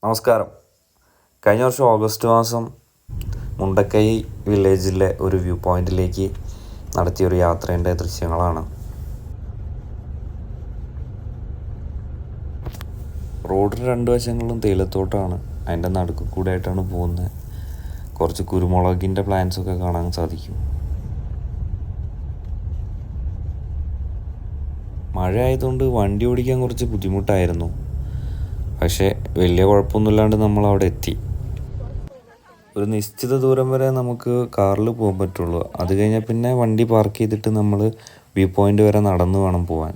നമസ്കാരം. കഴിഞ്ഞ വർഷം ഓഗസ്റ്റ് മാസം മുണ്ടക്കൈ വില്ലേജിലെ ഒരു വ്യൂ പോയിന്റിലേക്ക് നടത്തിയൊരു യാത്രേൻ്റെ ദൃശ്യങ്ങളാണ്. റോഡിന് രണ്ട് വശങ്ങളിലും തേയിലത്തോട്ടമാണ്. അതിൻ്റെ നടുക്ക് കൂടെ ആയിട്ടാണ് പോകുന്നത്. കുറച്ച് കുരുമുളകിൻ്റെ പ്ലാന്റ്സൊക്കെ കാണാൻ സാധിക്കും. മഴ ആയതുകൊണ്ട് വണ്ടി ഓടിക്കാൻ കുറച്ച് ബുദ്ധിമുട്ടായിരുന്നു. പക്ഷേ വലിയ കുഴപ്പമൊന്നുമില്ലാണ്ട് നമ്മൾ അവിടെ എത്തി. ഒരു നിശ്ചിത ദൂരം വരെ നമുക്ക് കാറിൽ പോകാൻ പറ്റുള്ളൂ. അത് കഴിഞ്ഞാൽ പിന്നെ വണ്ടി പാർക്ക് ചെയ്തിട്ട് നമ്മൾ വ്യൂ പോയിന്റ് വരെ നടന്നു വേണം പോകാൻ.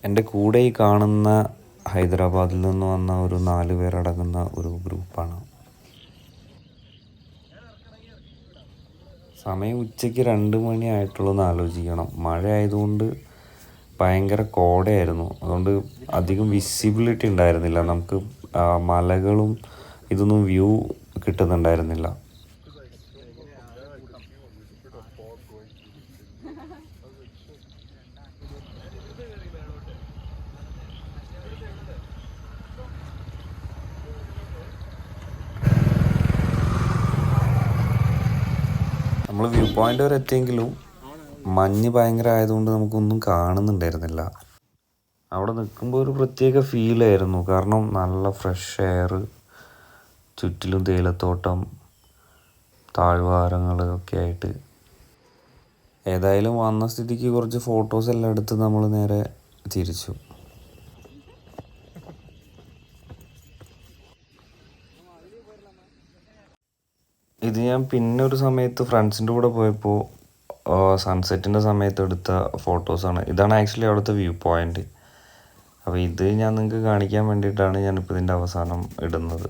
എൻ്റെ കൂടെ ഈ കാണുന്ന ഹൈദരാബാദിൽ നിന്ന് വന്ന ഒരു 4 പേരടങ്ങുന്ന ഒരു ഗ്രൂപ്പാണ്. സമയം ഉച്ചയ്ക്ക് 2 മണി ആയിട്ടുള്ളൂ എന്ന് ആലോചിക്കണം. മഴ ആയതുകൊണ്ട് ഭയങ്കര കോടയായിരുന്നു. അതുകൊണ്ട് അധികം വിസിബിലിറ്റി ഉണ്ടായിരുന്നില്ല. നമുക്ക് മലകളും ഇതൊന്നും വ്യൂ കിട്ടുന്നുണ്ടായിരുന്നില്ല. നമ്മൾ വ്യൂ പോയിന്റ് വരെ എത്തിയെങ്കിലും മഞ്ഞ് ഭയങ്കര ആയതുകൊണ്ട് നമുക്കൊന്നും കാണുന്നുണ്ടായിരുന്നില്ല. അവിടെ നിൽക്കുമ്പോൾ ഒരു പ്രത്യേക ഫീലായിരുന്നു. കാരണം നല്ല ഫ്രഷ് എയർ, ചുറ്റിലും തേയിലത്തോട്ടം, താഴ്വാരങ്ങൾ ഒക്കെ ആയിട്ട്. ഏതായാലും വന്ന സ്ഥിതിക്ക് കുറച്ച് ഫോട്ടോസ് എല്ലാം എടുത്ത് നമ്മൾ നേരെ തിരിച്ചു. ഇത് ഞാൻ പിന്നെ ഒരു സമയത്ത് ഫ്രണ്ട്സിൻ്റെ കൂടെ പോയപ്പോൾ സൺസെറ്റിൻ്റെ സമയത്ത് എടുത്ത ഫോട്ടോസാണ്. ഇതാണ് ആക്ച്വലി അവിടുത്തെ വ്യൂ പോയിൻ്റ്. അപ്പോൾ ഇത് ഞാൻ നിങ്ങൾക്ക് കാണിക്കാൻ വേണ്ടിയിട്ടാണ് ഞാനിപ്പോൾ ഇതിൻ്റെ അവസാനം ഇടുന്നത്.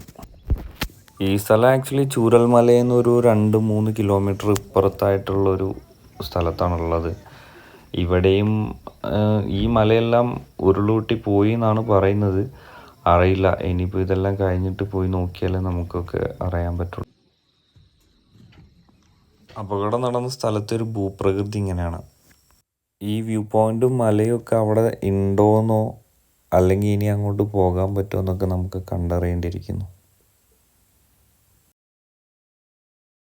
ഈ സ്ഥലം ആക്ച്വലി ചൂരൽമലയിൽ നിന്നൊരു 2-3 കിലോമീറ്റർ ഇപ്പുറത്തായിട്ടുള്ളൊരു സ്ഥലത്താണുള്ളത്. ഇവിടെയും ഈ മലയെല്ലാം ഉരുളൂട്ടി പോയി എന്നാണ് പറയുന്നത്. അറിയില്ല, ഇനിയിപ്പോൾ ഇതെല്ലാം കഴിഞ്ഞിട്ട് പോയി നോക്കിയാലേ നമുക്കൊക്കെ അറിയാൻ പറ്റുള്ളൂ. അപകടം നടന്ന സ്ഥലത്തെ ഒരു ഭൂപ്രകൃതി ഇങ്ങനെയാണ്. ഈ വ്യൂ പോയിന്റും മലയും ഒക്കെ അവിടെ ഉണ്ടോയെന്നോ അല്ലെങ്കിൽ ഇനി അങ്ങോട്ട് പോകാൻ പറ്റുമോ എന്നൊക്കെ നമുക്ക് കണ്ടറിയേണ്ടിയിരിക്കുന്നു.